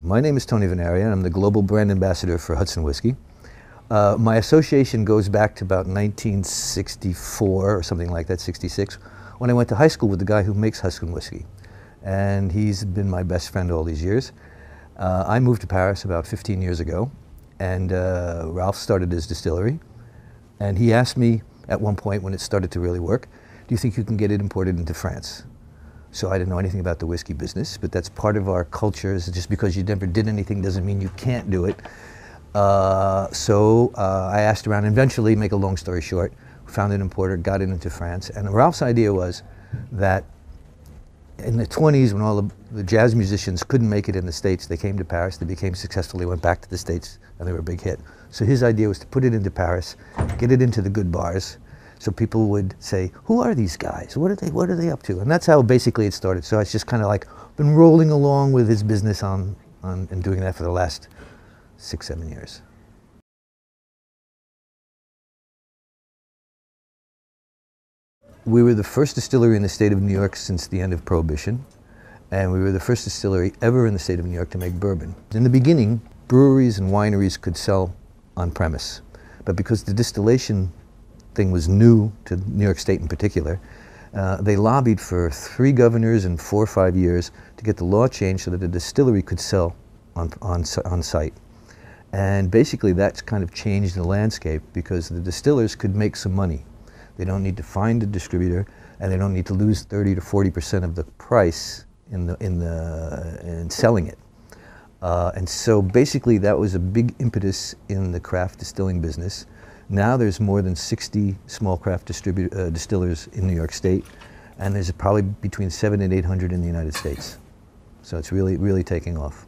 My name is Tony Venaria, and I'm the Global Brand Ambassador for Hudson Whiskey. My association goes back to about 1964 or something like that, 66, when I went to high school with the guy who makes Hudson Whiskey. And he's been my best friend all these years. I moved to Paris about 15 years ago, and Ralph started his distillery. And he asked me at one point when it started to really work, do you think you can get it imported into France? So I didn't know anything about the whiskey business, but that's part of our culture. Is just because you never did anything doesn't mean you can't do it. So I asked around, and eventually, make a long story short, found an importer, got it into France. And Ralph's idea was that in the 20s, when all the jazz musicians couldn't make it in the States, they came to Paris, they became successful, they went back to the States, and they were a big hit. So his idea was to put it into Paris, get it into the good bars, so people would say, who are these guys? What are they up to? And that's how basically it started. So it's just kind of like been rolling along with his business and doing that for the last 6-7 years. We were the first distillery in the state of New York since the end of Prohibition, and we were the first distillery ever in the state of New York to make bourbon. In the beginning, breweries and wineries could sell on premise, but because the distillation thing was new to New York State in particular, they lobbied for 3 governors in 4 or 5 years to get the law changed so that the distillery could sell on site. And basically that's kind of changed the landscape because the distillers could make some money. They don't need to find a distributor, and they don't need to lose 30 to 40% of the price in selling it. And so basically that was a big impetus in the craft distilling business. Now there's more than 60 small craft distillers in New York State, and there's probably between 700 and 800 in the United States. So it's really, really taking off.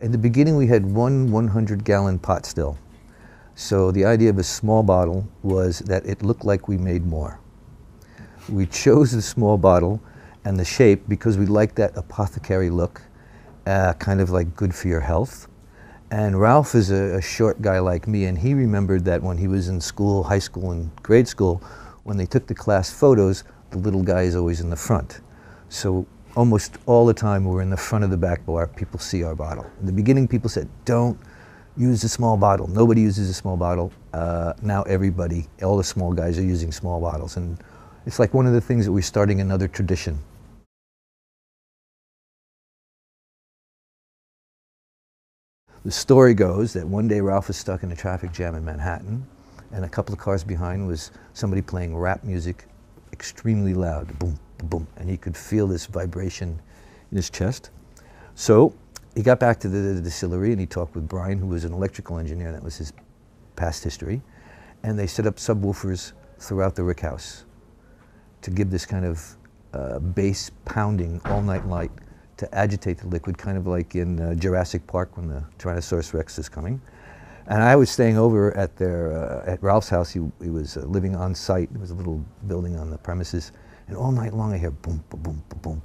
In the beginning we had one 100-gallon pot still. So the idea of a small bottle was that it looked like we made more. We chose the small bottle and the shape because we liked that apothecary look. Kind of like good for your health. And Ralph is a short guy like me, and he remembered that when he was in school, high school and grade school, when they took the class photos, the little guy is always in the front. So almost all the time we're in the front of the back bar, people see our bottle. In the beginning people said, don't use a small bottle. Nobody uses a small bottle. Now everybody, all the small guys are using small bottles. And it's like one of the things that we're starting another tradition. The story goes that one day Ralph was stuck in a traffic jam in Manhattan, and a couple of cars behind was somebody playing rap music extremely loud, boom, boom, and he could feel this vibration in his chest. So he got back to the distillery and he talked with Brian, who was an electrical engineer, that was his past history, and they set up subwoofers throughout the rick house to give this kind of bass pounding all night light to agitate the liquid, kind of like in Jurassic Park when the Tyrannosaurus Rex is coming. And I was staying over at Ralph's house. He was living on site. There was a little building on the premises. And all night long I hear boom, boom, boom, boom, boom.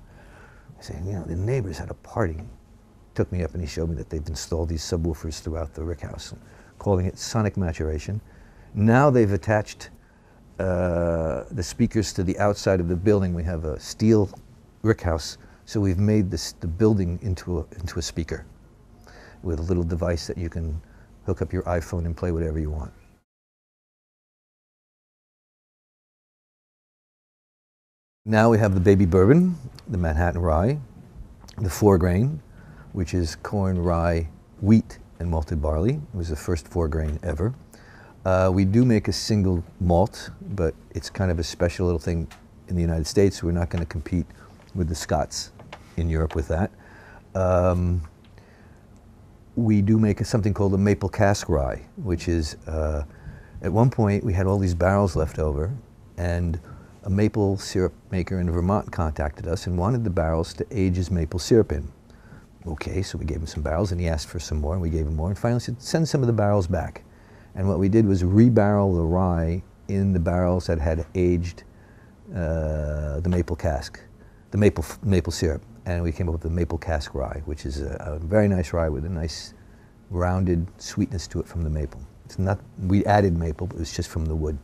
I say, you know, the neighbors had a party. He took me up and he showed me that they've installed these subwoofers throughout the rick house, calling it sonic maturation. Now they've attached the speakers to the outside of the building. We have a steel rick house. So we've made the building into a speaker with a little device that you can hook up your iPhone and play whatever you want. Now we have the baby bourbon, the Manhattan Rye, the 4-grain, which is corn, rye, wheat, and malted barley. It was the first 4-grain ever. We do make a single malt, but it's kind of a special little thing in the United States. We're not going to compete with the Scots in Europe with that. We do make something called a maple cask rye, which is, at one point we had all these barrels left over, and a maple syrup maker in Vermont contacted us and wanted the barrels to age his maple syrup in. Okay, so we gave him some barrels, and he asked for some more, and we gave him more, and finally said, send some of the barrels back. And what we did was rebarrel the rye in the barrels that had aged the maple cask, the maple syrup. And we came up with the maple cask rye, which is a very nice rye with a nice rounded sweetness to it from the maple. It's not, we added maple, but it was just from the wood.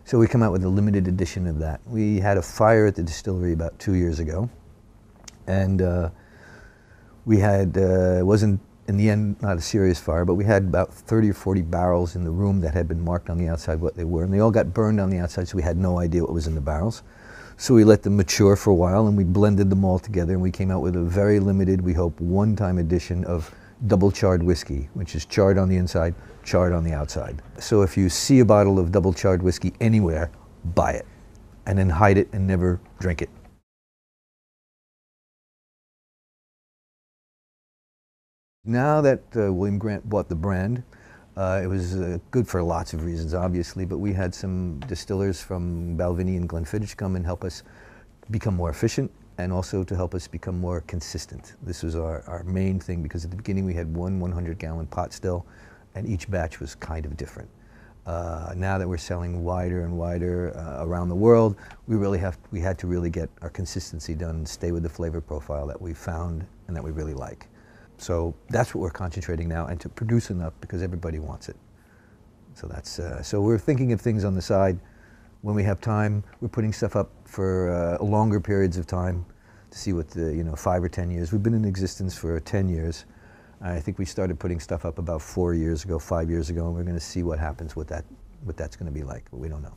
So we come out with a limited edition of that. We had a fire at the distillery about 2 years ago, and we had, it wasn't in the end not a serious fire, but we had about 30 or 40 barrels in the room that had been marked on the outside what they were, and they all got burned on the outside, so we had no idea what was in the barrels. So we let them mature for a while, and we blended them all together, and we came out with a very limited, we hope, one-time edition of double charred whiskey, which is charred on the inside, charred on the outside. So if you see a bottle of double charred whiskey anywhere, buy it, and then hide it and never drink it. Now that William Grant bought the brand, it was good for lots of reasons, obviously, but we had some distillers from Balvenie and Glenfiddich come and help us become more efficient, and also to help us become more consistent. This was our main thing, because at the beginning we had one 100-gallon pot still, and each batch was kind of different. Now that we're selling wider and wider around the world, we had to really get our consistency done and stay with the flavor profile that we found and that we really like. So that's what we're concentrating now, and to produce enough because everybody wants it. So that's so we're thinking of things on the side. When we have time, we're putting stuff up for longer periods of time to see what the 5 or 10 years. We've been in existence for 10 years. I think we started putting stuff up about 4 years ago, 5 years ago, and we're going to see what happens with that, what that's going to be like, but we don't know.